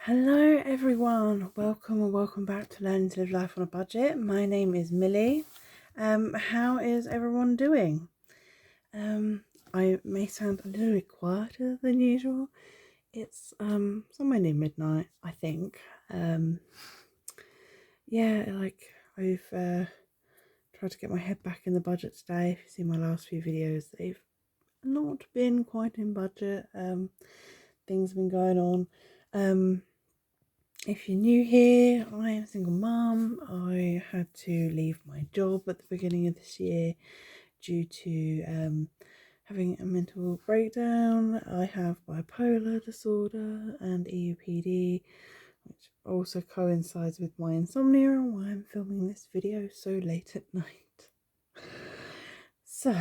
Hello everyone, welcome back to Learning to Live Life on a Budget. My name is Millie. How is everyone doing? I may sound a little bit quieter than usual. It's somewhere near midnight, I think. Yeah, like I've tried to get my head back in the budget today. If you've seen my last few videos, they've not been quite in budget. Things have been going on. If you're new here, I am a single mum. I had to leave my job at the beginning of this year due to having a mental breakdown. I have bipolar disorder and EUPD, which also coincides with my insomnia and why I'm filming this video so late at night. So,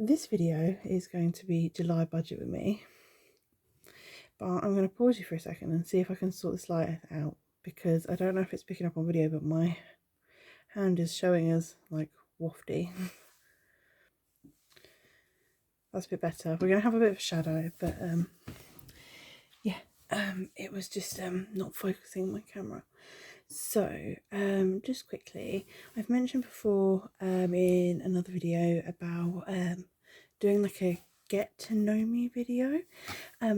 this video is going to be July budget with me. But I'm going to pause you for a second and see if I can sort this light out, because I don't know if it's picking up on video, but my hand is showing as like wafty. That's a bit better. We're going to have a bit of a shadow, but yeah, it was just not focusing my camera. So just quickly, I've mentioned before in another video about doing like a get to know me video.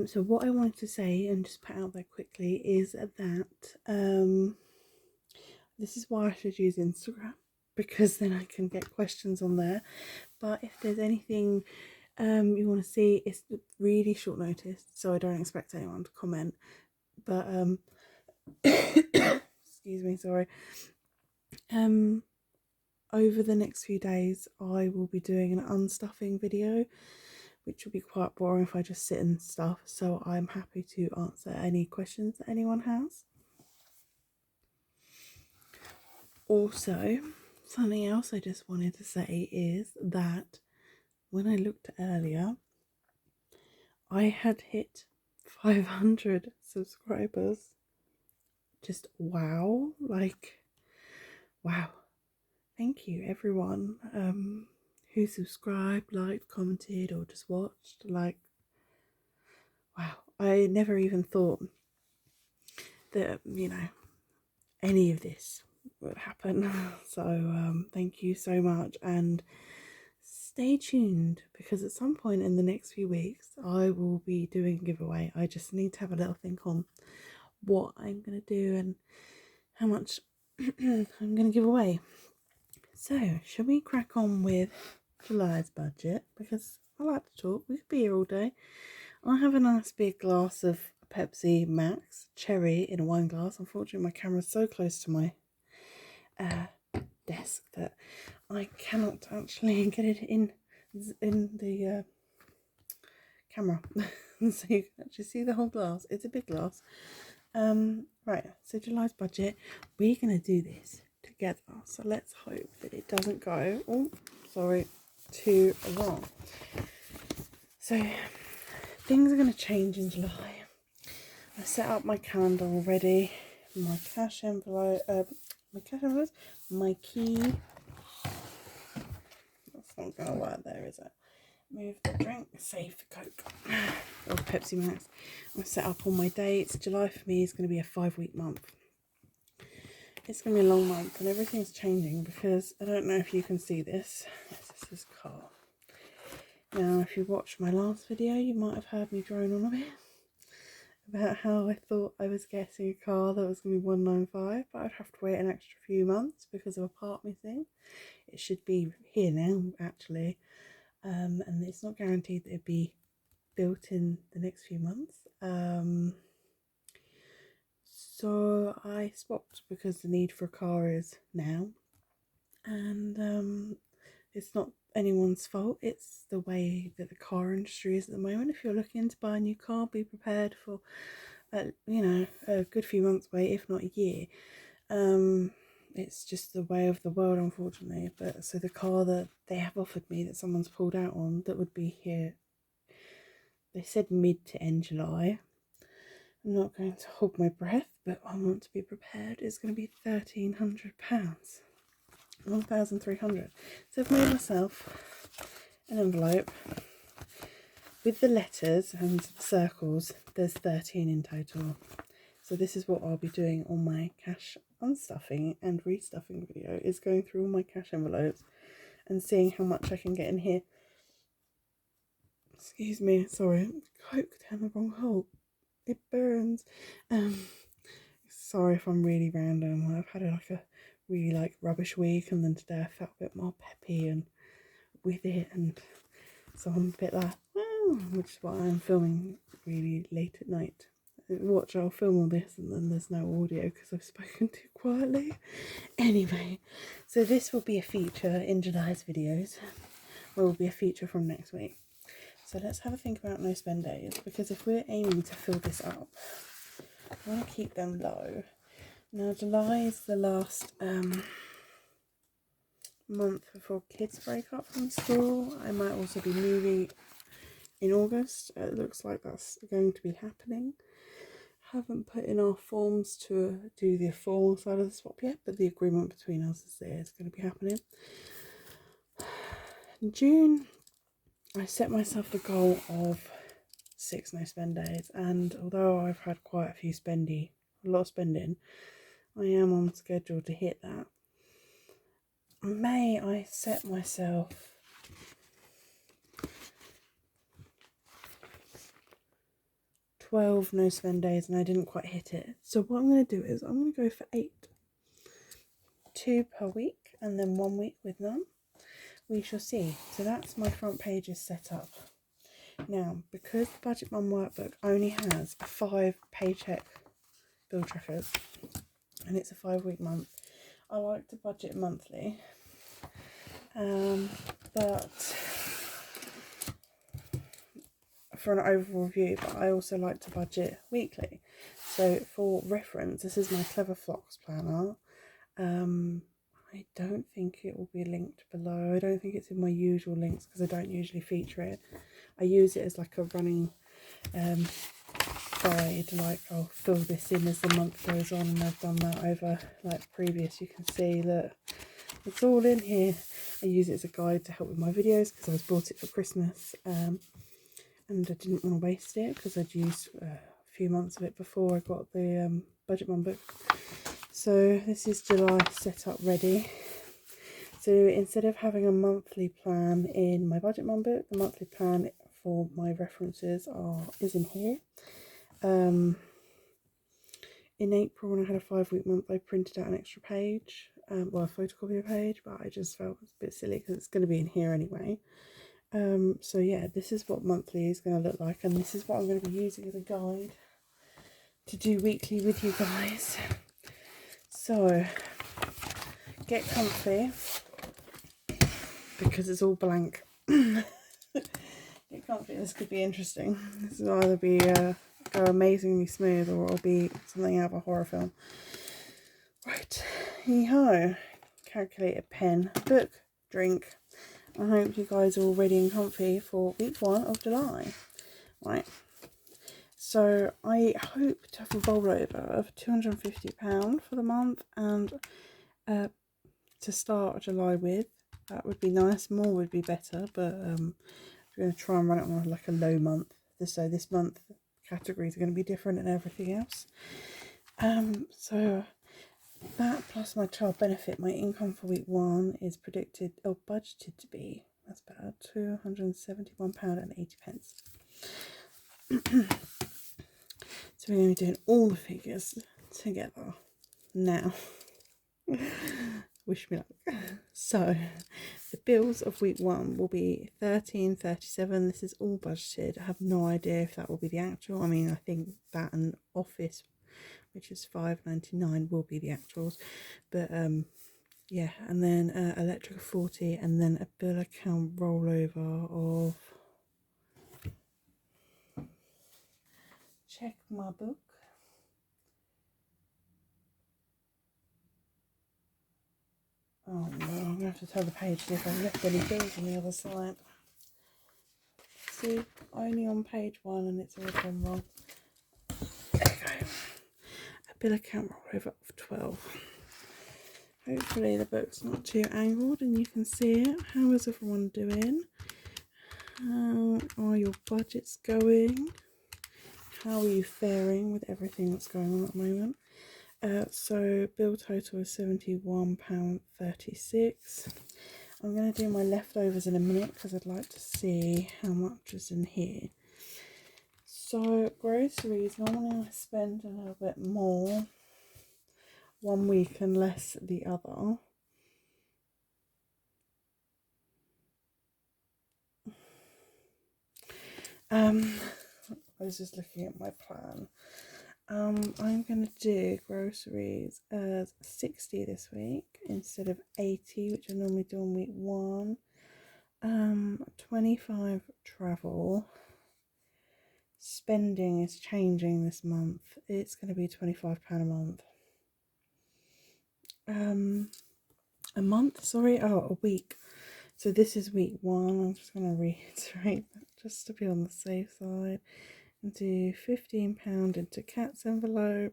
So what I wanted to say and just put out there quickly is that this is why I should use Instagram, because then I can get questions on there. But if there's anything you want to see, it's really short notice, so I don't expect anyone to comment. But excuse me, sorry. Over the next few days I will be doing an unstuffing video, which will be quite boring if I just sit and stuff, so I'm happy to answer any questions that anyone has. Also, something else I just wanted to say is that when I looked earlier, I had hit 500 subscribers. Just wow, like wow. Thank you everyone who subscribed, liked, commented, or just watched. Like, wow, I never even thought that, you know, any of this would happen. So thank you so much, and stay tuned, because at some point in the next few weeks I will be doing a giveaway. I just need to have a little think on what I'm going to do and how much I'm going to give away. So should we crack on with July's budget, because I like to talk. We could be here all day. I have a nice big glass of Pepsi Max cherry in a wine glass. Unfortunately, my camera's so close to my desk that I cannot actually get it in the camera, so you can actually see the whole glass. It's a big glass. Right, so July's budget, we're gonna do this together, so let's hope that it doesn't go too wrong. So things are going to change in July. I set up my calendar already, my cash envelope, my key. That's not going to work there, is it? Move the drink, save the Coke or Pepsi Max. I've set up all my dates. July for me is going to be a 5-week month. It's going to be a long month, and everything's changing because I don't know if you can see this. This is car. Now, if you watched my last video, you might have heard me drone on a bit about how I thought I was getting a car that was going to be 195, but I'd have to wait an extra few months because of a part missing. It should be here now, actually, and it's not guaranteed that it'd be built in the next few months. So I swapped because the need for a car is now, and it's not anyone's fault. It's the way that the car industry is at the moment. If you're looking to buy a new car, be prepared for a good few months wait, if not a year. It's just the way of the world, unfortunately. But so the car that they have offered me, that someone's pulled out on, that would be here, they said mid to end July. I'm not going to hold my breath, but I want to be prepared. It's going to be £1,300. 1,300. So I've made myself an envelope with the letters and circles. There's 13 in total. So this is what I'll be doing on my cash unstuffing and restuffing video, is going through all my cash envelopes and seeing how much I can get in here. Excuse me, sorry, Coke down the wrong hole. It burns. Sorry if I'm really random. I've had like a really rubbish week, and then today I felt a bit more peppy and with it, and so I'm a bit which is why I'm filming really late at night. Watch, I'll film all this and then there's no audio because I've spoken too quietly. Anyway, so this will be a feature in July's videos. Will be a feature from next week. So let's have a think about no spend days, because if we're aiming to fill this up, I want to keep them low. Now July is the last month before kids break up from school. I might also be moving in August. It looks like that's going to be happening. Haven't put in our forms to do the formal side of the swap yet, but the agreement between us is there. It's going to be happening. In June, I set myself the goal of 6 no spend days, and although I've had quite a lot of spending, I am on schedule to hit that. May, I set myself 12 no spend days and I didn't quite hit it. So what I'm going to do is I'm going to go for 8. 2 per week and then 1 week with none. We shall see. So that's my front pages set up. Now, because the Budget Mum workbook only has 5 paycheck bill trackers and it's a 5-week month, I like to budget monthly, but for an overall view, but I also like to budget weekly. So for reference, this is my Clever Flocks planner. I don't think it will be linked below. I don't think it's in my usual links because I don't usually feature it. I use it as like a running guide, like I'll fill this in as the month goes on, and I've done that over previous. You can see that it's all in here. I use it as a guide to help with my videos because I bought it for Christmas, and I didn't want to waste it because I'd used a few months of it before I got the Budget Mum book. So this is July set up ready. So instead of having a monthly plan in my Budget Mum book, the monthly plan for my references is in here. In April, when I had a 5-week month, I printed out an extra page, a photocopy page, but I just felt it was a bit silly because it's going to be in here anyway. So yeah, this is what monthly is going to look like, and this is what I'm going to be using as a guide to do weekly with you guys. So get comfy because it's all blank. Get comfy, this could be interesting. This will either be go amazingly smooth or it'll be something out of a horror film. Right, hee-ho. Calculator, pen, book, drink. I hope you guys are all ready and comfy for week 1 of July. Right, so I hope to have a rollover of £250 for the month, and to start July with, that would be nice. More would be better, but I'm going to try and run it on like a low month. So this month categories are going to be different and everything else. So that plus my child benefit, my income for week 1 is predicted or budgeted to be, that's bad, £271.80. So we're going to be doing all the figures together now. Wish me luck. So the bills of week 1 will be £13.37. This is all budgeted. I have no idea if that will be the actual. I mean, I think that and office, which is £5.99, will be the actuals, but yeah. And then electric 40, and then a bill account rollover of, check my book, oh no, I'm going to have to tell the page if I've left any bills on the other side. See, only on page 1 and it's all gone wrong. There we go. A bill account rollover of 12. Hopefully the book's not too angled and you can see it. How is everyone doing? How are your budgets going? how are you faring with everything that's going on at the moment? So bill total is £71.36. I'm going to do my leftovers in a minute because I'd like to see how much is in here. So groceries, normally I spend a little bit more one week and less the other. I was just looking at my plan. I'm going to do groceries as 60 this week instead of 80, which I normally do on week 1. 25 travel. Spending is changing this month. It's going to be £25 a month. A month, sorry, a week. So this is week 1. I'm just going to reiterate that just to be on the safe side. And do £15 into cat's envelope.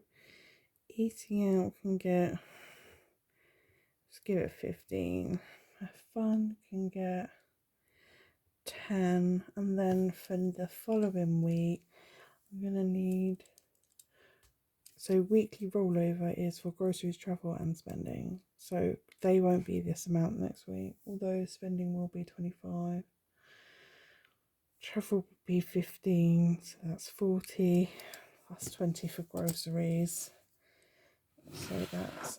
Eating out can get, just give it 15. Fun can get 10. And then for the following week, I'm going to need, so weekly rollover is for groceries, travel and spending. So they won't be this amount next week, although spending will be 25. Travel will be 15, so that's 40, plus 20 for groceries. So that's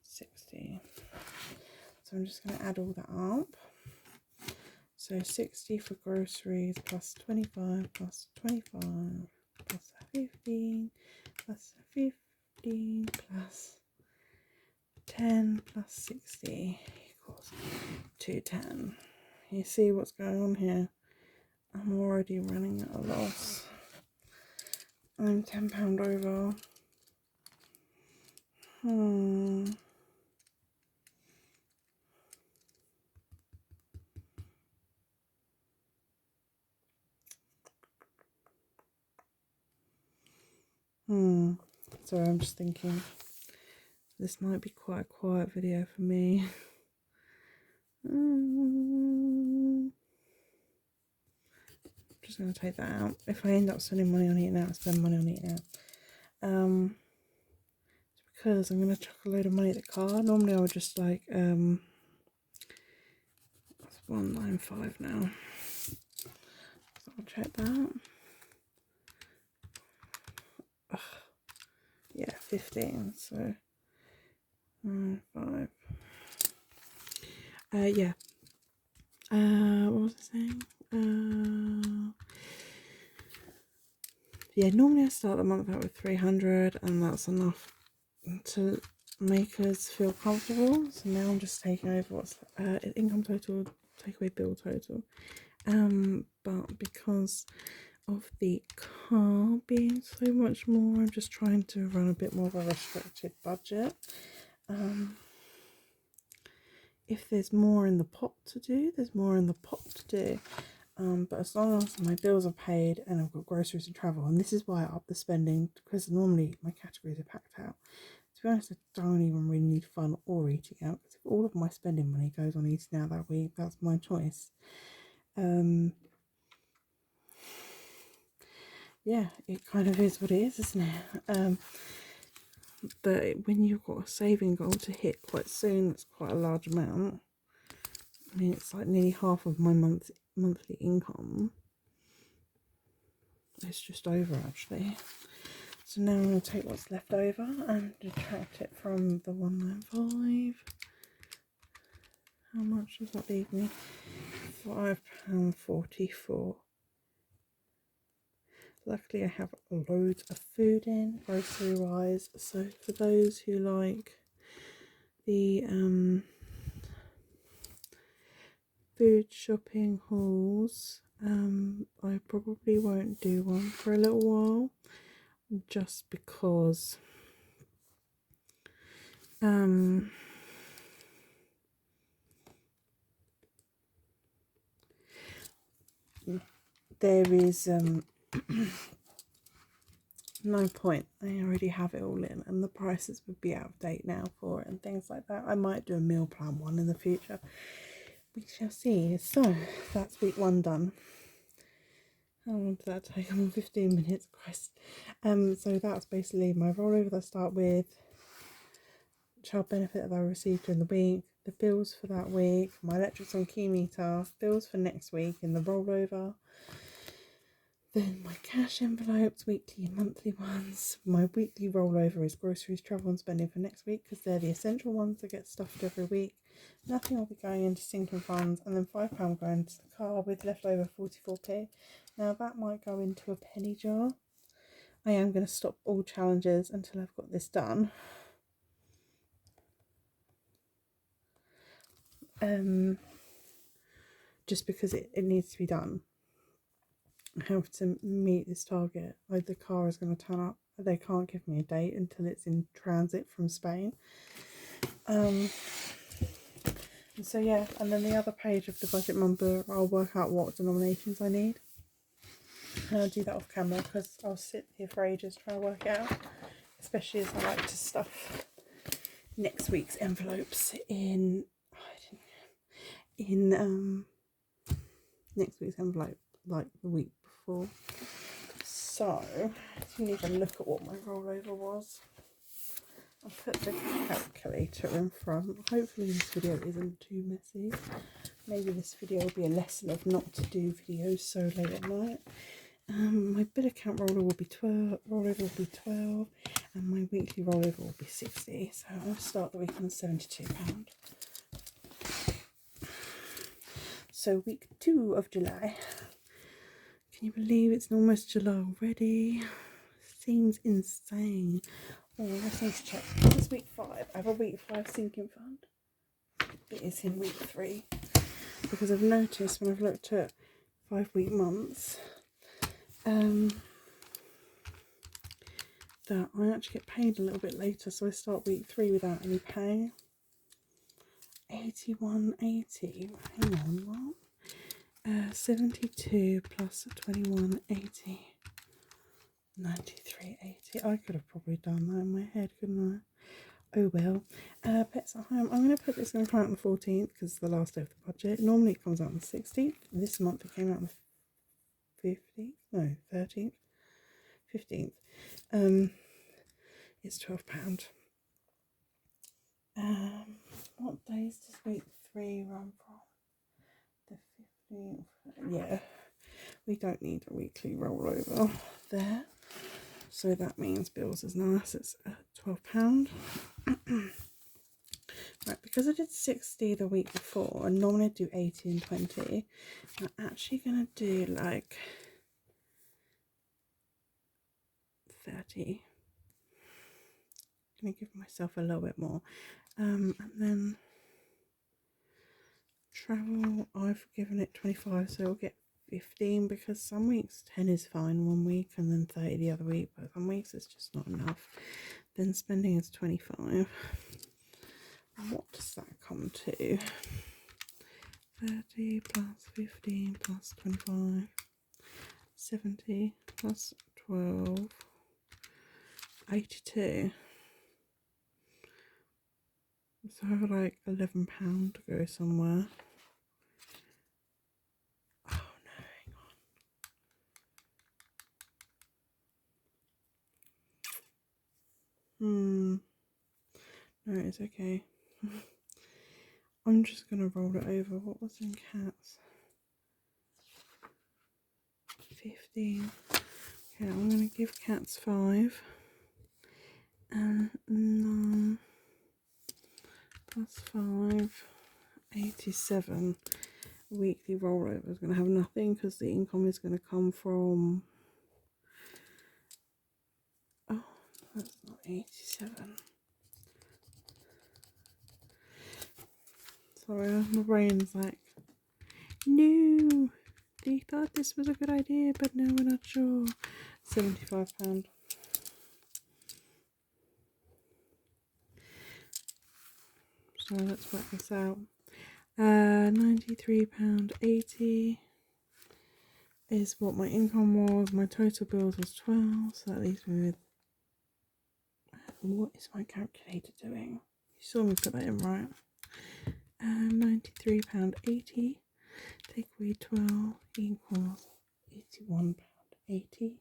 60. So I'm just going to add all that up. So 60 for groceries plus 25 plus 25 plus 15 plus 15 plus 10 plus 60 equals 210. You see what's going on here? I'm already running at a loss. I'm £10 over. Sorry, I'm just thinking this might be quite a quiet video for me. Just going to take that out. If I end up spending money on eating out, I spend money on eating out. It's because I'm going to chuck a load of money at the car. Normally I would just like, that's 195 now. So I'll check that. Ugh. Yeah, 15, so 5. Yeah. What was I saying? Yeah, normally I start the month out with 300 and that's enough to make us feel comfortable. So now I'm just taking over what's income total, take away bill total. But because of the car being so much more, I'm just trying to run a bit more of a restricted budget. If there's more in the pot to do, there's more in the pot to do. But as long as my bills are paid and I've got groceries and travel, and this is why I up the spending, because normally my categories are packed out. To be honest, I don't even really need fun or eating out, because if all of my spending money goes on eating out that week, that's my choice. Yeah, it kind of is what it is, isn't it? But when you've got a saving goal to hit quite soon, it's quite a large amount. I mean, it's like nearly half of my monthly income. It's just over actually. So now I'm going to take what's left over and detract it from the 195. How much does that leave me? £5.44. Luckily I have loads of food in, grocery wise, so for those who like the food shopping hauls, I probably won't do one for a little while, just because there is no point. I already have it all in and the prices would be out of date now for it and things like that. I might do a meal plan one in the future. we shall see. So that's week 1 done. How long did that take? 15 minutes, Christ. So that's basically my rollover that I start with, child benefit that I received during the week, the bills for that week, my electrics on key meter, bills for next week in the rollover, then my cash envelopes, weekly and monthly ones. My weekly rollover is groceries, travel and spending for next week because they're the essential ones that get stuffed every week. Nothing will be going into sinking funds, and then £5 going into the car with leftover 44p. Now that might go into a penny jar. I am going to stop all challenges until I've got this done. Just because it needs to be done. I have to meet this target. Like, the car is going to turn up. They can't give me a date until it's in transit from Spain. And so yeah, and then the other page of the budget number, I'll work out what denominations I need. And I'll do that off camera because I'll sit here for ages trying to work it out. Especially as I like to stuff next week's envelopes in next week's envelope like the week before. So if you need a look at what my rollover was, I'll put the calculator in front. Hopefully this video isn't too messy. Maybe this video will be a lesson of not to do videos so late at night. My bill account rollover will be 12, and my weekly rollover will be 60. So I'll start the week on £72. So week 2 of July. Can you believe it's almost July already? Seems insane. Oh, let's need to check. This is week 5. I have a week 5 sinking fund. It is in week 3. Because I've noticed when I've looked at 5-week months, that I actually get paid a little bit later. So I start week 3 without any pay. 81.80. Hang on, what? 72 plus 21.80. 93.80. I could have probably done that in my head, couldn't I? Oh well. Pets at home. I'm going to put this in front on the 14th because it's the last day of the budget. Normally it comes out on the 16th. This month it came out on the 15th. No, 13th. 15th. It's £12. What days does week 3 run from? The 15th. Yeah, we don't need a weekly rollover there. So that means bills is nice. It's £12. Right, because I did 60 the week before, and normally I do 80 and 20, I'm actually going to do like 30. I'm going to give myself a little bit more. And then travel, I've given it 25, so it'll get 15 because some weeks 10 is fine one week and then 30 the other week, but some weeks it's just not enough. Then spending is 25. What does that come to? 30 plus 15 plus 25, 70 plus 12, 82. So I have like £11 to go somewhere. Oh no, hang on. No, it's okay. I'm just gonna roll it over. What was in cats? 15. Okay, I'm gonna give cats 5. And 9 plus 5, 87. Weekly rollover is gonna have nothing because the income is gonna come from. Oh, that's not 87. Sorry, my brain's like, no, they thought this was a good idea, but now we're not sure. £75. So let's work this out. £93.80 is what my income was. My total bills was 12, so that leaves me with. What is my calculator doing? You saw me put that in, right? £93.80. Take away 12 equals £81.80.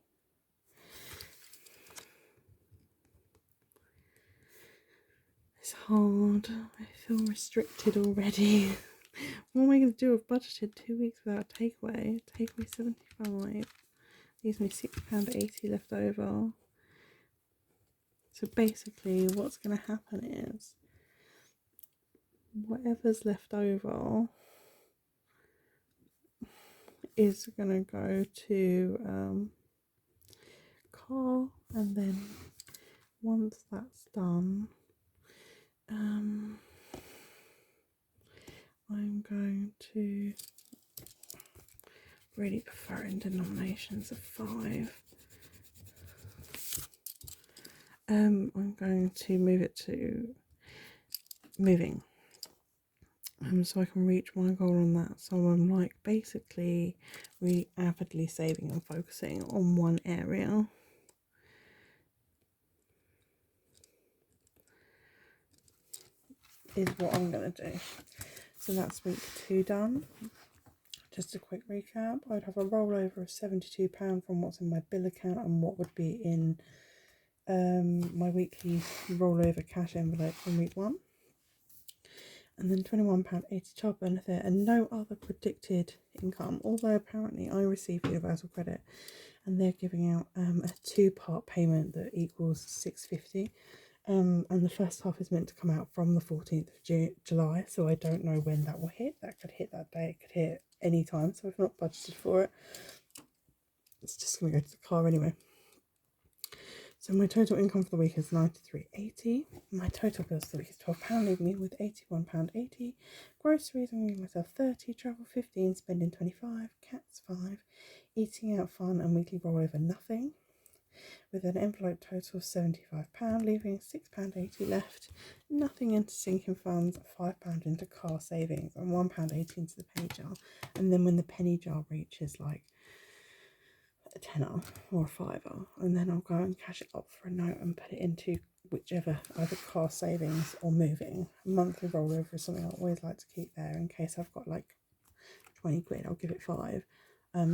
It's hard. I feel restricted already. What am I going to do? I've budgeted 2 weeks without a takeaway. Takeaway 75. Leaves me £6.80 left over. So basically what's going to happen is whatever's left over is going to go to car, and then once that's done, I'm going to really prefer in denominations of 5. I'm going to move it to moving, so I can reach my goal on that. So I'm like basically really avidly saving and focusing on one area. Is what I'm going to do. So that's week 2 done. Just a quick recap. I'd have a rollover of £72 from what's in my bill account and what would be in my weekly rollover cash envelope from week 1. And then £21.80 child benefit and no other predicted income. Although apparently I received universal credit and they're giving out a 2-part payment that equals £6.50. And the first half is meant to come out from the 14th of July, so I don't know when that will hit. That could hit that day, it could hit any time, so I've not budgeted for it. It's just going to go to the car anyway. So my total income for the week is £93.80. My total bills for the week is £12, leaving me with £81.80. Groceries, I'm giving myself £30, travel £15, spending £25, cats £5, eating out fun and weekly rollover nothing. With an envelope total of £75, leaving £6.80 left, nothing into sinking funds, £5 into car savings, and £1.80 into the penny jar. And then when the penny jar reaches like a tenner or a fiver, and then I'll go and cash it up for a note and put it into whichever, either car savings or moving. A monthly rollover is something I always like to keep there in case I've got like 20 quid, I'll give it 5.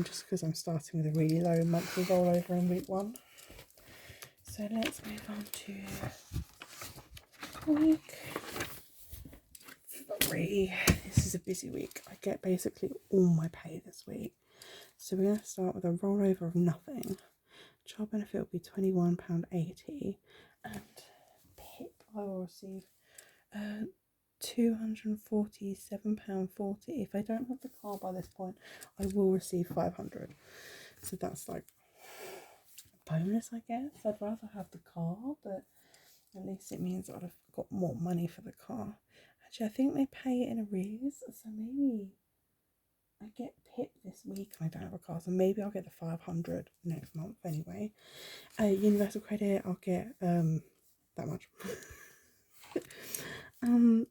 Just because I'm starting with a really low monthly rollover in week 1. So let's move on to week 3. This is a busy week. I get basically all my pay this week. So we're going to start with a rollover of nothing. Child benefit will be £21.80 and PIP I will receive £247.40. If I don't have the car by this point, I will receive £500. So that's like bonus, I guess. I'd rather have the car, but at least it means I'd have got more money for the car. Actually, I think they pay it in arrears, so maybe I get PIP this week and I don't have a car, so maybe I'll get the 500 next month anyway. Universal credit, I'll get that much.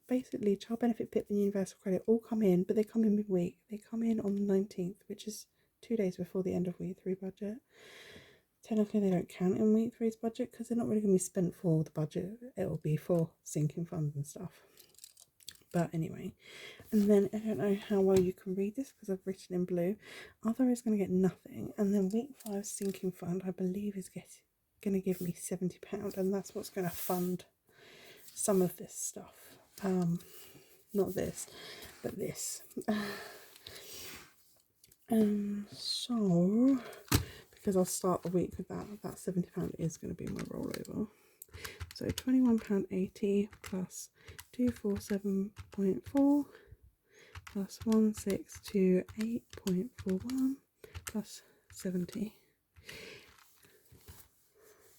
Basically child benefit, PIP and universal credit all come in, but they come in midweek. They come in on the 19th, which is 2 days before the end of week 3 budget. Technically they don't count in week 3's budget because they're not really going to be spent for the budget. It will be for sinking funds and stuff. But anyway, and then I don't know how well you can read this because I've written in blue. Other is going to get nothing, and then week 5 sinking fund I believe is going to give me £70, and that's what's going to fund some of this stuff. Not this, but this. So because I'll start the week with that £70 is going to be my rollover. So £21.80 plus 247.4 plus 1628.41 plus 70.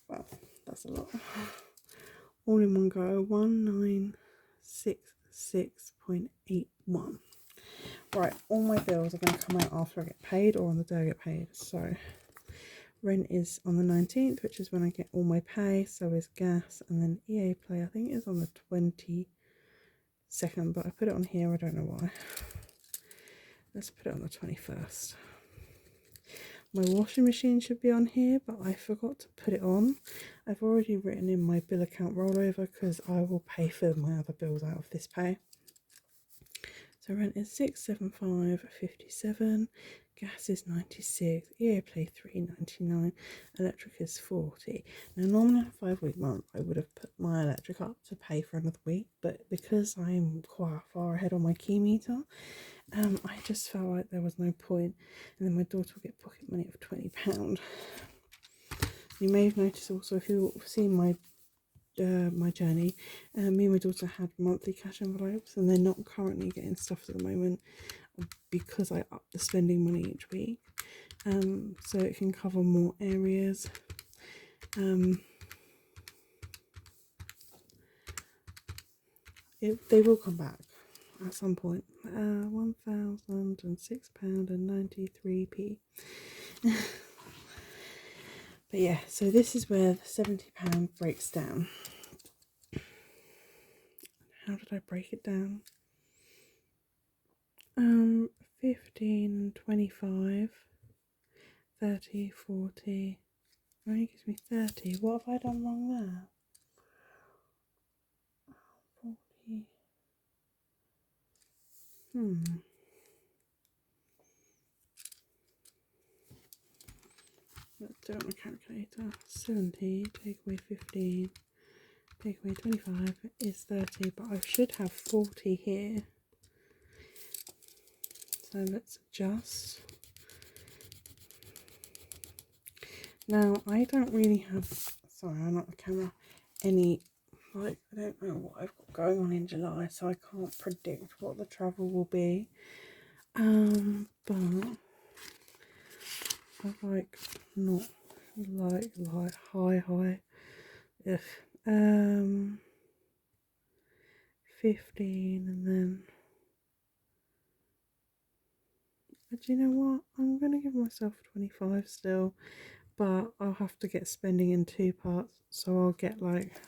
Wow, that's a lot. All in one go, 1966.81. Right, all my bills are going to come out after I get paid or on the day I get paid. So rent is on the 19th, which is when I get all my pay. So is gas, and then EA Play I think is on the 22nd, but I put it on here, I don't know why. Let's put it on the 21st. My washing machine should be on here, but I forgot to put it on. I've already written in my bill account rollover because I will pay for my other bills out of this pay. So rent is 675.57, gas is 96, Earplay 3.99, electric is 40. Now normally on a 5-week month I would have put my electric up to pay for another week, but because I'm quite far ahead on my key meter, I just felt like there was no point. And then my daughter will get pocket money of £20. You may have noticed also, if you've seen my journey, me and my daughter had monthly cash envelopes, and they're not currently getting stuffed at the moment because I up the spending money each week, so it can cover more areas. They will come back at some point. £1,006.93. But yeah, so this is where the £70 breaks down. How did I break it down? 15, 25, 30, 40. Only gives me 30. What have I done wrong there? 40. Let's do it on a calculator. 70, take away 15, take away 25 is 30, but I should have 40 here. So let's adjust. Now, I don't really have, sorry, I'm not the camera, any, like, I don't know what I've got going on in July, so I can't predict what the travel will be. But I like, not like high, if, 15, and then, but you know what, I'm going to give myself 25 still, but I'll have to get spending in 2 parts, so I'll get like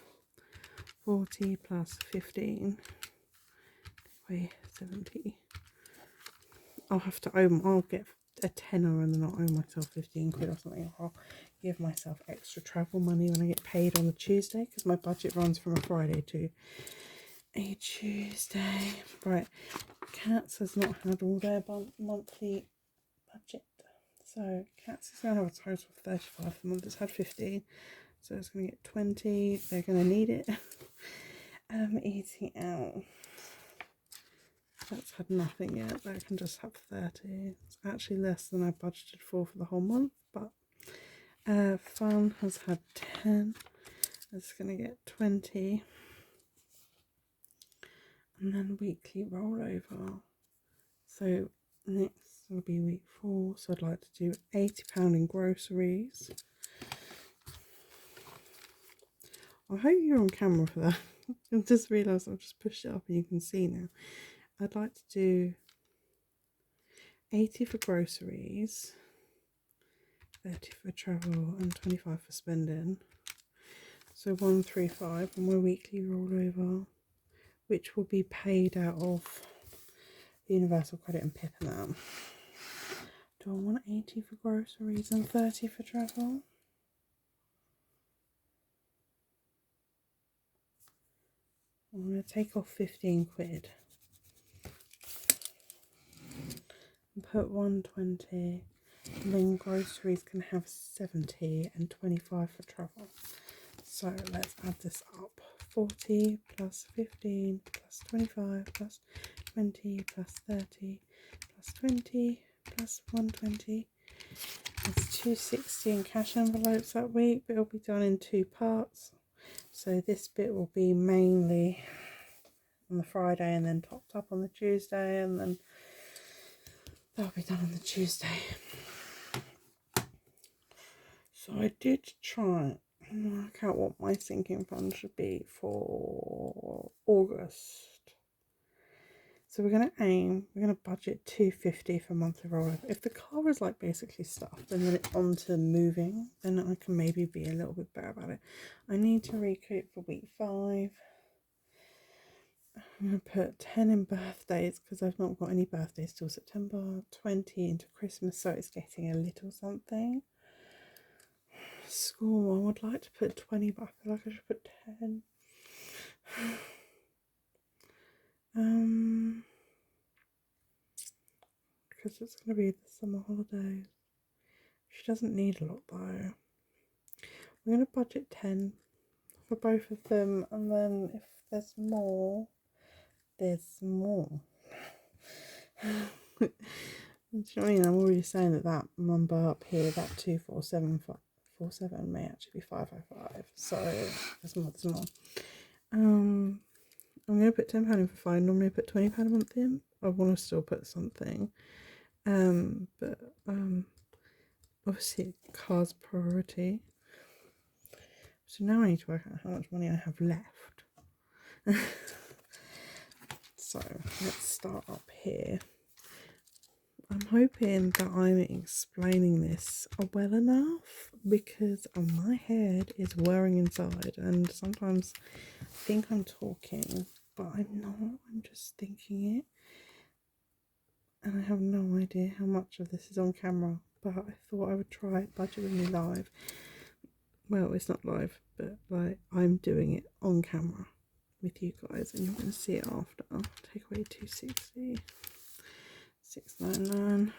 40 plus 15, wait, 70. I'll have to I'll get a tenner and then I'll owe myself 15 quid or something. I'll give myself extra travel money when I get paid on a Tuesday, because my budget runs from a Friday to a Tuesday. Right, Cats has not had all their monthly budget. So Cats is going to have a total of 35 for the month. It's had 15, so it's going to get 20. They're going to need it. Eating out, that's had nothing yet. That can just have 30. It's actually less than I budgeted for the whole month, but Fun has had 10. It's going to get 20. And then weekly rollover. So next will be week 4. So I'd like to do £80 in groceries. I hope you're on camera for that. I just realised I've just pushed it up and you can see now. I'd like to do 80 for groceries, 30 for travel and 25 for spending. So 135 on my weekly rollover, which will be paid out of Universal Credit and PIP and that. Do I want 80 for groceries and 30 for travel? I'm going to take off 15 quid and put 120, and then groceries can have 70 and 25 for travel. So let's add this up. 40 plus 15 plus 25 plus 20 plus 30 plus 20 plus 120. It's 260 in cash envelopes that week, but it'll be done in 2 parts. So this bit will be mainly on the Friday and then topped up on the Tuesday, and then that'll be done on the Tuesday. So I did try and work out what my sinking fund should be for August. So we're going to budget 250 for monthly rollover. If the car is like basically stuffed and then it's on to moving, then I can maybe be a little bit better about it. I need to recoup for week 5. I'm going to put 10 in birthdays because I've not got any birthdays till September, 20 into Christmas, so it's getting a little something. School, I would like to put 20, but I feel like I should put 10. because it's going to be the summer holidays. She doesn't need a lot though. We're going to budget 10 for both of them, and then if there's more, there's more. Do you know what I mean? I'm already saying that number up here, that 24747 may actually be 505. So there's more, there's more. I'm going to put £10 in for fine. Normally I put £20 a month in. I want to still put something. But obviously car's priority. So now I need to work out how much money I have left. So let's start up here. I'm hoping that I'm explaining this well enough, because my head is whirring inside and sometimes I think I'm talking, but I'm not. I'm just thinking it. And I have no idea how much of this is on camera, but I thought I would try it budget with me live. Well, it's not live, but like I'm doing it on camera with you guys, and you're going to see it after. Take away 260, 699.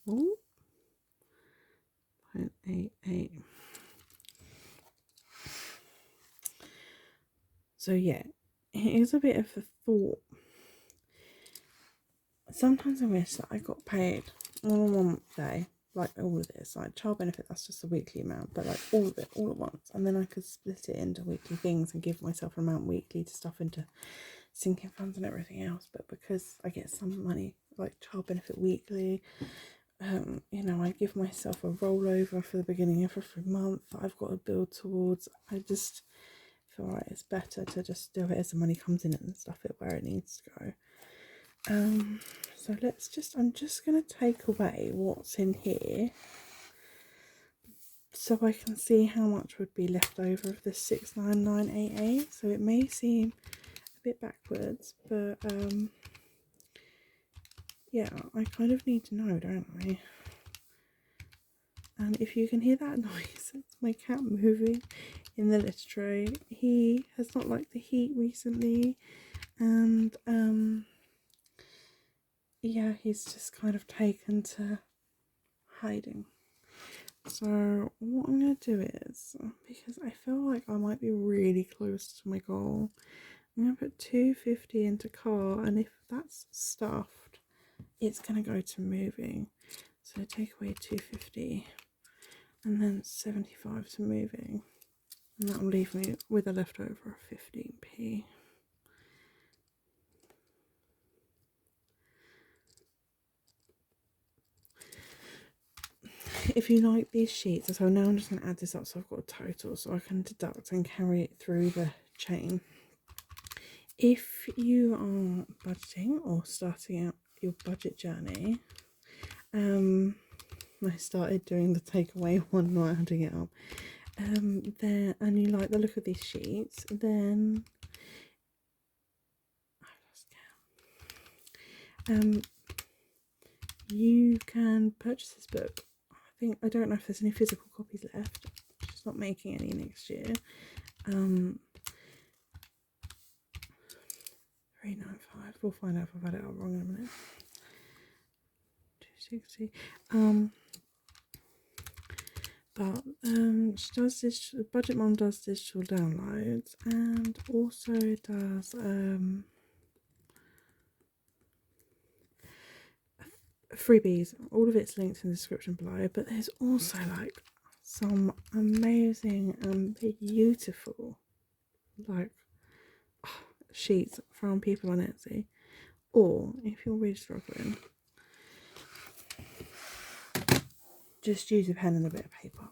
Ooh, 0.88. So yeah, it is a bit of a thought. Sometimes I wish that I got paid all in one day, like all of this, like child benefit, that's just a weekly amount, but like all of it all at once, and then I could split it into weekly things and give myself an amount weekly to stuff into sinking funds and everything else. But because I get some money like child benefit weekly, you know, I give myself a rollover for the beginning of every month that I've got to build towards. I just feel like it's better to just do it as the money comes in and stuff it where it needs to go. So I'm just going to take away what's in here so I can see how much would be left over of this 69988. So it may seem a bit backwards, but yeah, I kind of need to know, don't I? And if you can hear that noise, it's my cat moving in the litter tray. He has not liked the heat recently, and yeah, he's just kind of taken to hiding. So what I'm going to do is, because I feel like I might be really close to my goal, I'm going to put 250 into car, and if that's stuffed, it's going to go to moving. So take away 250 and then 75 to moving, and that will leave me with a leftover of 15p. If you like these sheets, so now I'm just going to add this up so I've got a total so I can deduct and carry it through the chain. If you are budgeting or starting out your budget journey, I started doing the takeaway one, not adding it up, there, and you like the look of these sheets, then you can purchase this book. I don't know if there's any physical copies left. She's not making any next year. 395. We'll find out if I've had it out wrong in a minute. 260. But she does this. Budget Mom does digital downloads and also does freebies. All of it's linked in the description below, but there's also like some amazing and beautiful like sheets from people on Etsy. Or if you're really struggling, just use a pen and a bit of paper.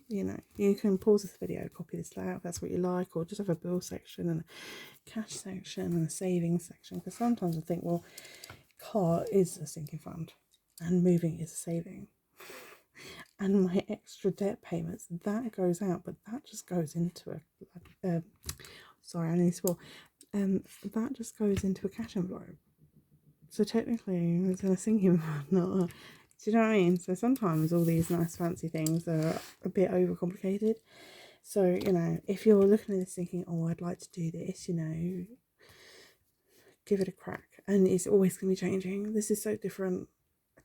You know, you can pause this video, copy this layout if that's what you like, or just have a bill section and a cash section and a savings section, because sometimes I think, well, car is a sinking fund and moving is a saving, and my extra debt payments, that goes out, but that just goes into a sorry, I need to swallow. That just goes into a cash envelope, so technically it's in a sinking fund, not a, do you know what I mean? So sometimes all these nice fancy things are a bit overcomplicated. So, you know, if you're looking at this thinking, oh, I'd like to do this, you know, give it a crack. and it's always going to be changing. This is so different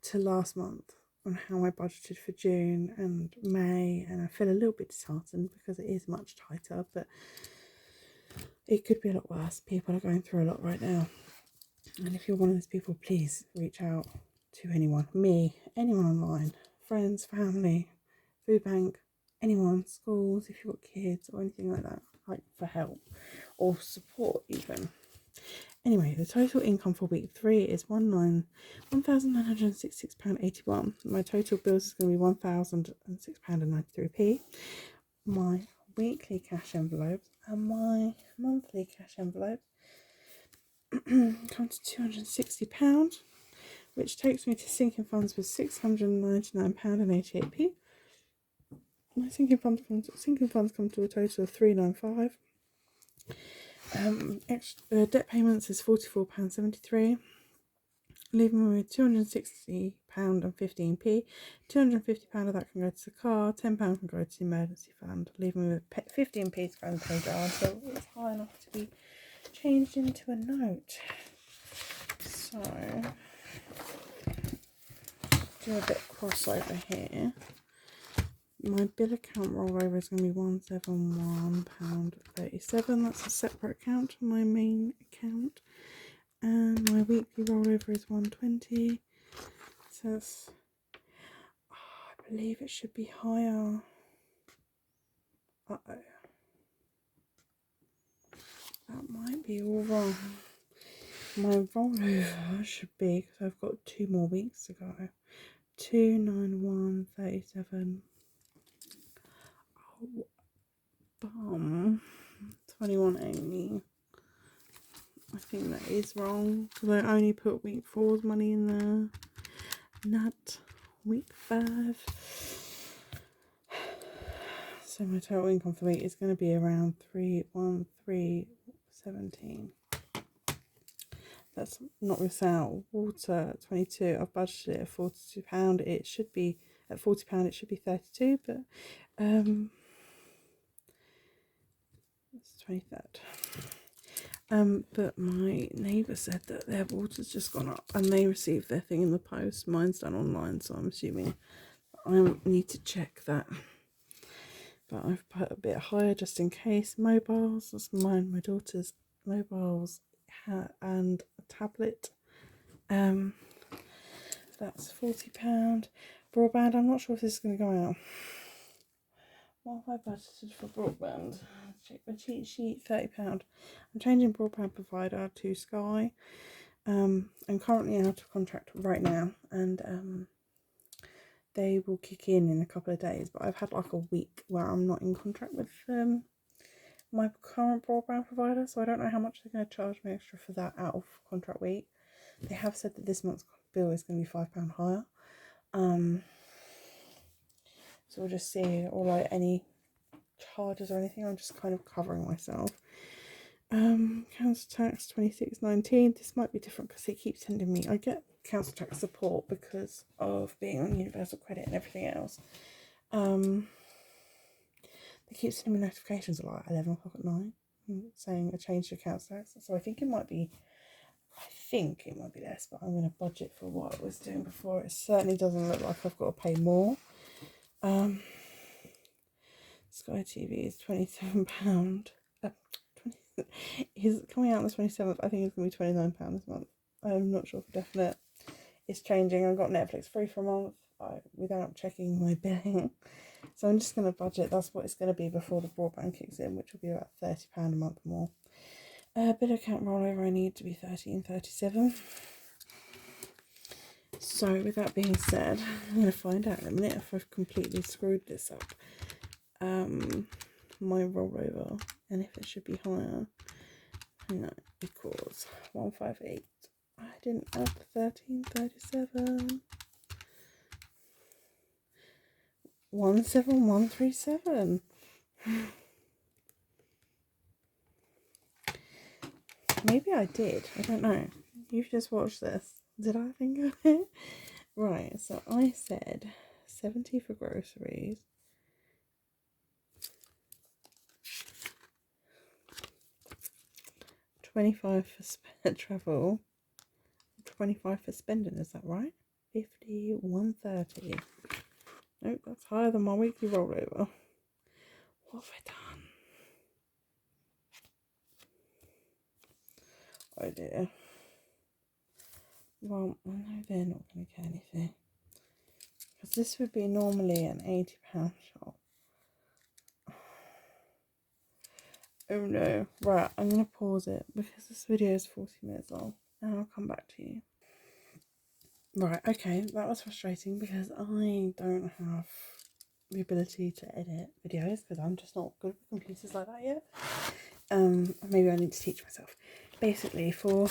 to last month on how I budgeted for June and May, and I feel a little bit disheartened because it is much tighter, but it could be a lot worse. People are going through a lot right now, and if you're one of those people, please reach out to anyone, me, anyone online, friends, family, food bank, anyone, schools, if you've got kids or anything like that, like for help or support even. Anyway, the total income for week 3 is £1,966.81. My total bills is going to be £1,006.93p. My weekly cash envelopes and my monthly cash envelopes come to £260, which takes me to sinking funds with £699.88p. My sinking funds come to a total of £395. Debt payments is £44.73, leaving me with £260.15p. £250 of that can go to the car, £10 can go to the emergency fund, leaving me with 15p to go in the pay jar, so it's high enough to be changed into a note. So, do a bit crossover here. My bill account rollover is going to be £171.37. That's a separate account from my main account. And my weekly rollover is £120. So that's, I believe it should be higher. Uh-oh. That might be all wrong. My rollover should be, because I've got 2 more weeks to go, 291.37. Oh, bum. 21.80. I think that is wrong because I only put week 4's money in there, not week 5. So my total income for the week is going to be around 313.17. That's not without water at 22. I've budgeted it at £42. It should be at £40. It should be 32, but it's 23rd. But my neighbour said that their water's just gone up and they received their thing in the post. Mine's done online, so I'm assuming I need to check that. But I've put a bit higher just in case. Mobiles, that's mine, my daughter's mobiles and a tablet. That's £40. Broadband, I'm not sure if this is going to go out. What have I budgeted for broadband? Check my cheat sheet, £30. I'm changing broadband provider to Sky. I'm currently out of contract right now, and they will kick in a couple of days, but I've had like a week where I'm not in contract with my current broadband provider, so I don't know how much they're going to charge me extra for that out of contract week. They have said that this month's bill is going to be £5 higher. So we'll just see, or like any charges or anything. I'm just kind of covering myself. Council tax 26.19. This might be different because it keeps sending me. I get council tax support because of being on universal credit and everything else. They keep sending me notifications at like 11 o'clock at night saying a change to council tax. So I think it might be less, but I'm going to budget for what I was doing before. It certainly doesn't look like I've got to pay more. Sky TV is £27. He's coming out on the 27th. I think it's going to be £29 this month. I'm not sure for definite. It's changing. I got Netflix free for a month without checking my billing. So I'm just going to budget. That's what it's going to be before the broadband kicks in, which will be about £30 a month more. Bill account rollover, I need to be £13.37. So with that being said, I'm going to find out in a minute if I've completely screwed this up. My rollover, and if it should be higher. No, equals 158. I didn't add 13.37. 17137. Maybe I did. I don't know. You've just watched this. Did I think of it? Right, so I said 70 for groceries. 25 for spare travel. 125 for spending, is that right? 50, 130. Nope, that's higher than my weekly rollover. What have I done? Oh dear. Well, I know they're not going to get anything. Because this would be normally an £80 shop. Oh no. Right, I'm going to pause it because this video is 40 minutes long. And I'll come back to you. Right, okay, that was frustrating because I don't have the ability to edit videos because I'm just not good with computers like that yet. Maybe I need to teach myself. Basically, for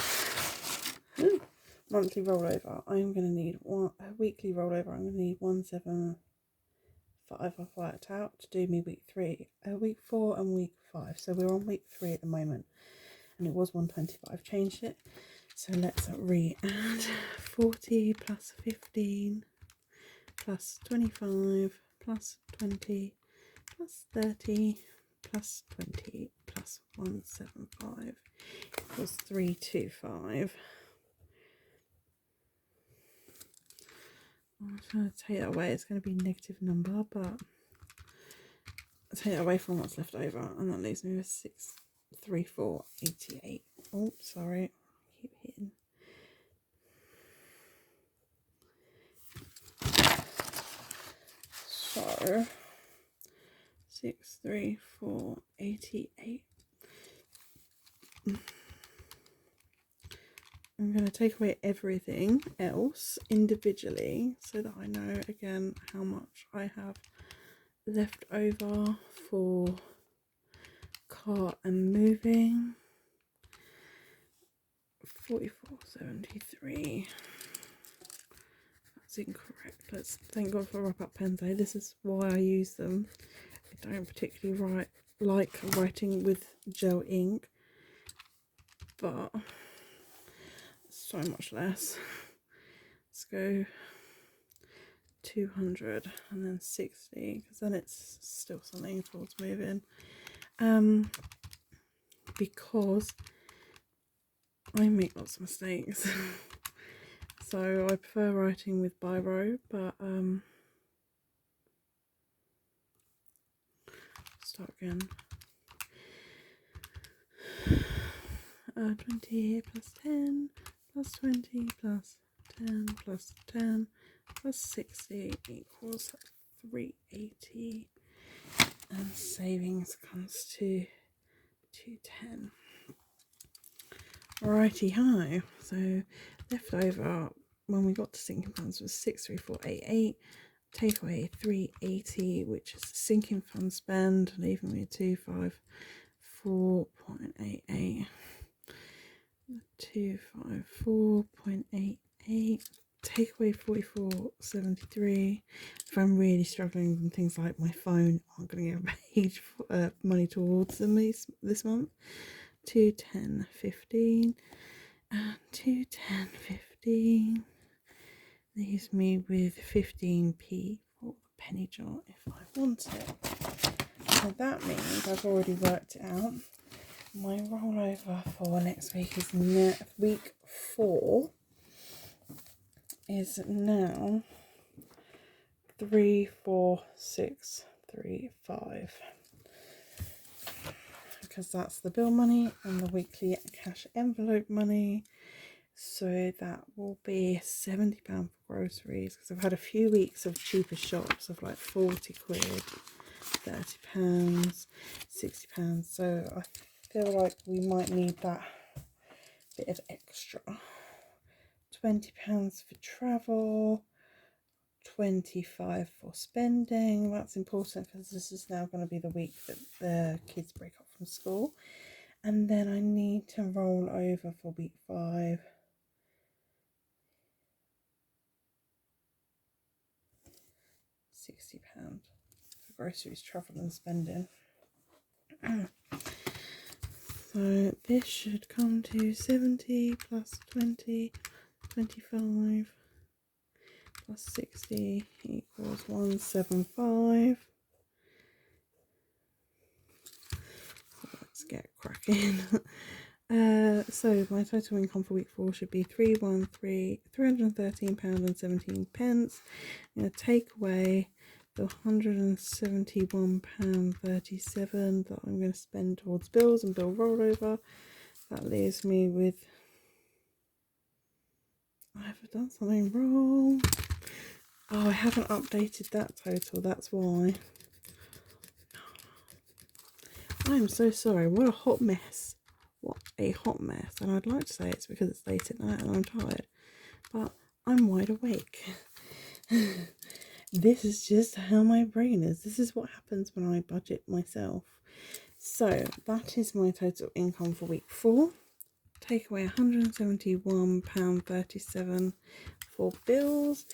monthly rollover, I'm going to need a weekly rollover. I'm going to need 175. I've worked out to do me week 4 and week 5. So we're on week 3 at the moment, and it was 125. Changed it. So let's re-add 40 plus 15 plus 25 plus 20 plus 30 plus 20 plus 175 equals 325. I'm trying to take that away. It's going to be a negative number, but I'll take that away from what's left over, and that leaves me with 634.88. Oh, sorry. Keep hitting. So 634.88. I'm going to take away everything else individually so that I know again how much I have left over for car and moving. 44.73. That's incorrect. Let's thank God for wrap up pens. This is why I use them. I don't particularly like writing with gel ink, but so much less. Let's go 200 and then 60 because then it's still something towards moving. Because I make lots of mistakes. So I prefer writing with biro, but start again. 20 plus 10 plus 20 plus 10 plus 10 plus 60 equals 380, and savings comes to 210. Righty ho. So left over when we got to sinking funds was 634.88. Take away 380, which is the sinking fund spend, leaving me 254.88. 254.88. Take away 44.73. If I'm really struggling with things like my phone, I'm going to get paid for, money towards them this month. 210.15 and 210.15 leaves me with 15p for the penny jar if I want it. So that means I've already worked it out. My rollover for next week is week 4 is now 34635, because that's the bill money and the weekly cash envelope money. So that will be £70 for groceries, because I've had a few weeks of cheaper shops of like 40 quid, £30, £60. So I feel like we might need that bit of extra. £20 for travel, 25 for spending. That's important because this is now going to be the week that the kids break up from school. And then I need to roll over for week 5. £60 for groceries, travel and spending. So this should come to 70 plus 20, 25 plus 60 equals 175. So let's get cracking. So my total income for week 4 should be £313.17. I'm going to take away the £171.37 that I'm going to spend towards bills and bill rollover. That leaves me with... I've done something wrong. Oh, I haven't updated that total, that's why. I'm so sorry, what a hot mess. What a hot mess. And I'd like to say it's because it's late at night and I'm tired, but I'm wide awake. This is just how my brain is. This is what happens when I budget myself. So that is my total income for week 4. Take away £171.37 for bills,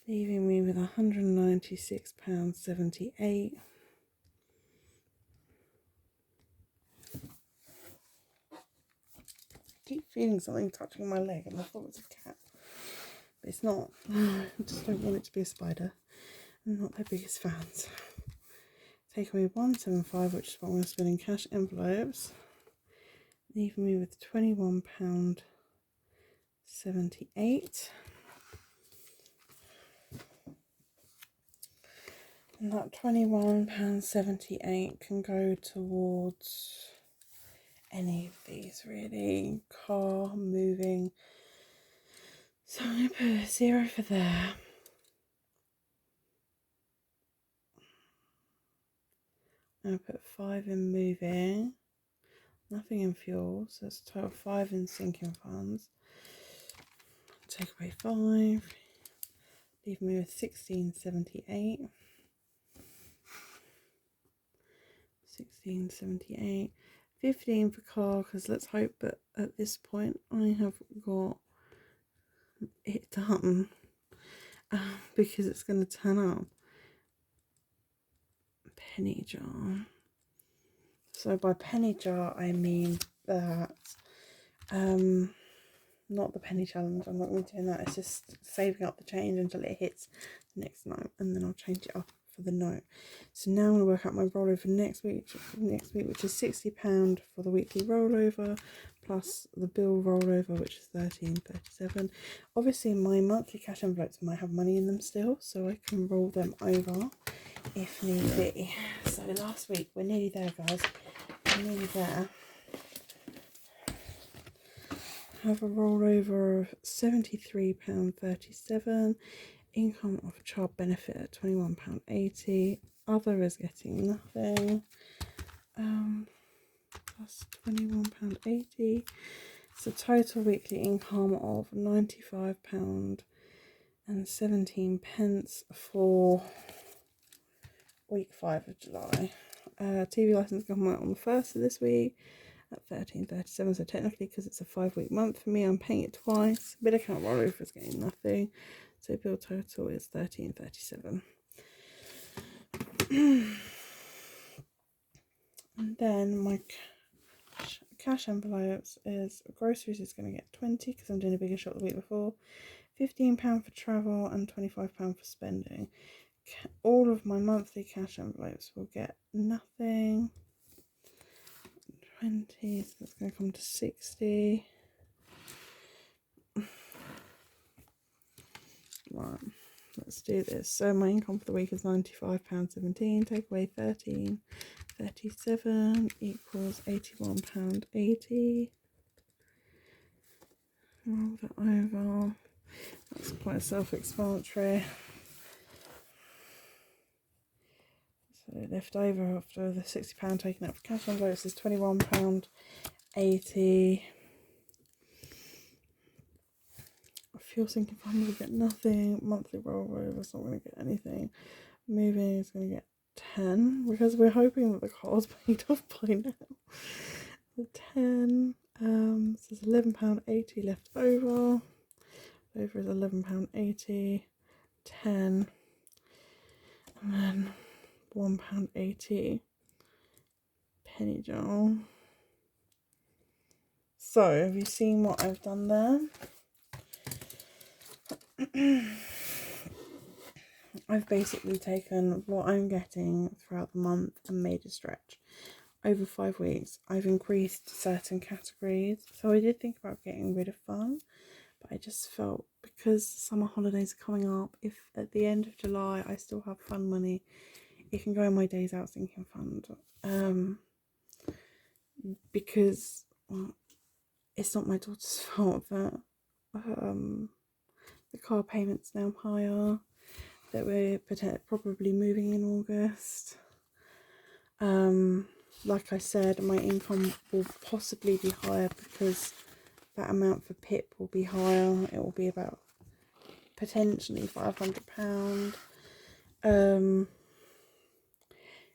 leaving me with £196.78. I keep feeling something touching my leg and I thought it was a cat. But it's not. I just don't want it to be a spider. I'm not their biggest fans. Take away 175, which is what I'm going to spend in cash envelopes, leaving me with £21.78. And that £21.78 can go towards any of these really. Car, moving. So I'm going to put a 0 for there. I'm going to put 5 in moving. Nothing in fuel. So it's a total of 5 in sinking funds. Take away 5. Leave me with 1678. 1678. 15 for car, because let's hope that at this point I have got it done, because it's going to turn up. Penny jar. So by penny jar I mean that not the penny challenge, I'm not going to be doing that, it's just saving up the change until it hits the next note, and then I'll change it up for the note. So now I'm going to work out my rollover for next week, which is £60 for the weekly rollover, plus the bill rollover, which is £13.37. Obviously my monthly cash envelopes might have money in them still, so I can roll them over if need be. So last week, we're nearly there, guys, we're nearly there. Have a rollover of £73.37, income of child benefit at £21.80, other is getting nothing, plus £21.80, so total weekly income of £95.17 for week 5 of July. TV license come out on the 1st of this week at £13.37, so technically because it's a 5-week month for me I'm paying it twice. Bid account rollover is getting nothing, so bill total is £13.37. And then my cash envelopes is groceries is going to get 20 because I'm doing a bigger shop the week before, £15 for travel and £25 for spending. All of my monthly cash envelopes will get nothing. 20, so that's going to come to 60. Right, let's do this. So my income for the week is £95.17. Take away £13.37 equals £81.80. Roll that over. That's quite self-explanatory. So left over after the £60 taken out for cash envelopes is £21.80. Fuel sinking fund will get nothing. Monthly rollover is not going to get anything. Moving is going to get 10 because we're hoping that the car's paid off by now. The 10. So there's £11.80 left over. Over is £11.80. 10. And then £1.80 penny jar. So have you seen what I've done there? I've basically taken what I'm getting throughout the month and made a stretch. over 5 weeks, I've increased certain categories. So I did think about getting rid of fun, but I just felt because summer holidays are coming up, if at the end of July I still have fun money, it can go in my days out sinking fund. Because it's not my daughter's fault that the car payment's now higher, that we're probably moving in August. Like I said, my income will possibly be higher because that amount for PIP will be higher. It will be about potentially £500.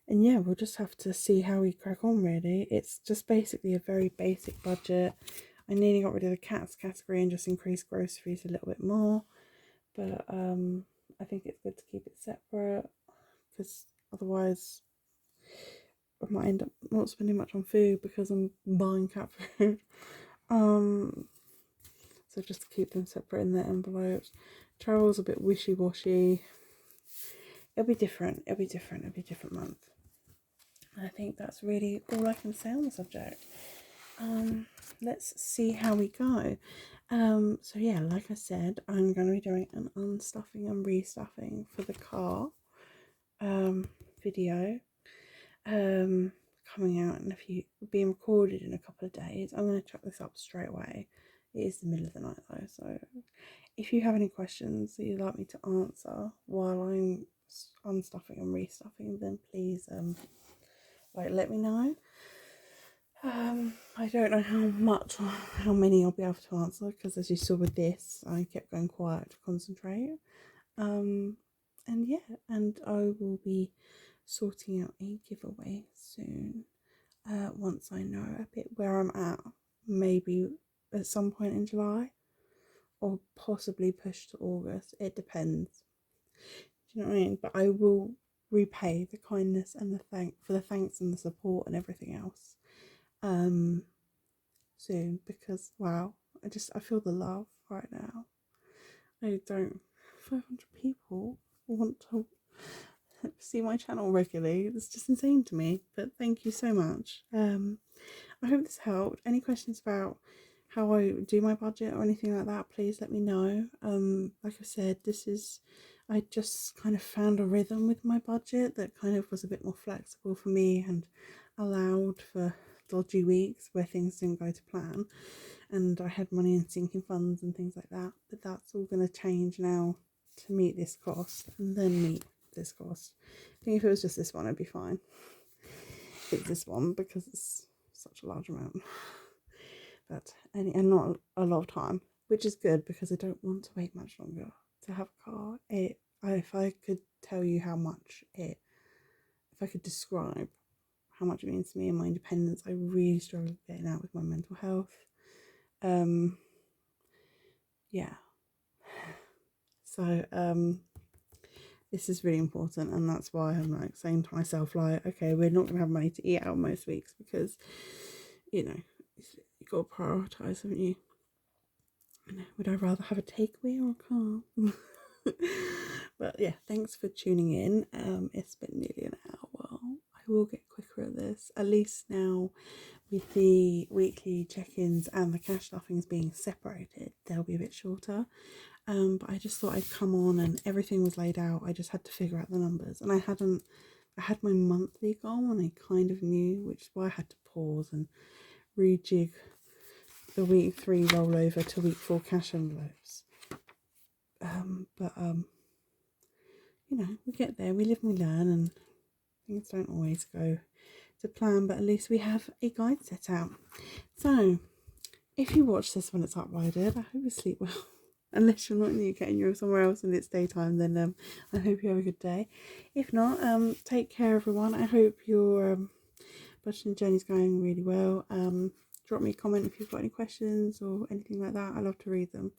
And yeah, we'll just have to see how we crack on, really. It's just basically a very basic budget. I nearly got rid of the cats category and just increased groceries a little bit more. But I think it's good to keep it separate, because otherwise I might end up not spending much on food because I'm buying cat food. So just to keep them separate in their envelopes. Travel's a bit wishy-washy. It'll be different. It'll be different every different month. I think that's really all I can say on the subject. Let's see how we go. So yeah, like I said, I'm going to be doing an unstuffing and restuffing for the car video coming out in being recorded in a couple of days. I'm going to chuck this up straight away. It is the middle of the night though, so if you have any questions that you'd like me to answer while I'm unstuffing and restuffing, then please let me know. I don't know how many I'll be able to answer, because as you saw with this, I kept going quiet to concentrate. And yeah, and I will be sorting out a giveaway soon. Once I know a bit where I'm at, maybe at some point in July, or possibly push to August. It depends. Do you know what I mean? But I will repay the kindness and the thanks and the support and everything else soon, because wow, I feel the love right now. 500 people want to see my channel regularly. It's just insane to me, but thank you so much. I hope this helped. Any questions about how I do my budget or anything like that, please let me know. Like I said, I just kind of found a rhythm with my budget that kind of was a bit more flexible for me and allowed for dodgy weeks where things didn't go to plan and I had money in sinking funds and things like that. But that's all going to change now to meet this cost and then meet this cost. I think if it was just this one, I'd be fine. It's this one because it's such a large amount, but and not a lot of time, which is good because I don't want to wait much longer to have a car. If I could tell you if I could describe how much it means to me and my independence, I really struggle getting out with my mental health. Yeah. So this is really important, and that's why I'm like saying to myself, like, okay, we're not gonna have money to eat out most weeks because, you know, you got to prioritise, haven't you? Would I rather have a takeaway or a car? But yeah, thanks for tuning in. It's been nearly an hour. I will get quicker at this, at least now with the weekly check-ins and the cash stuffings being separated, they'll be a bit shorter. But I just thought I'd come on and everything was laid out. I just had to figure out the numbers, and I had my monthly goal and I kind of knew, which is why I had to pause and rejig the week 3 rollover to week 4 cash envelopes. But you know, we get there, we live and we learn, and things don't always go to plan, but at least we have a guide set out. So if you watch this when it's uploaded, I hope you sleep well. Unless you're not in the UK and you're somewhere else and it's daytime, then I hope you have a good day. If not, take care everyone. I hope your budgeting journey's going really well. Drop me a comment if you've got any questions or anything like that. I love to read them.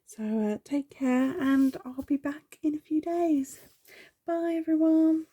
So take care, and I'll be back in a few days. Bye everyone.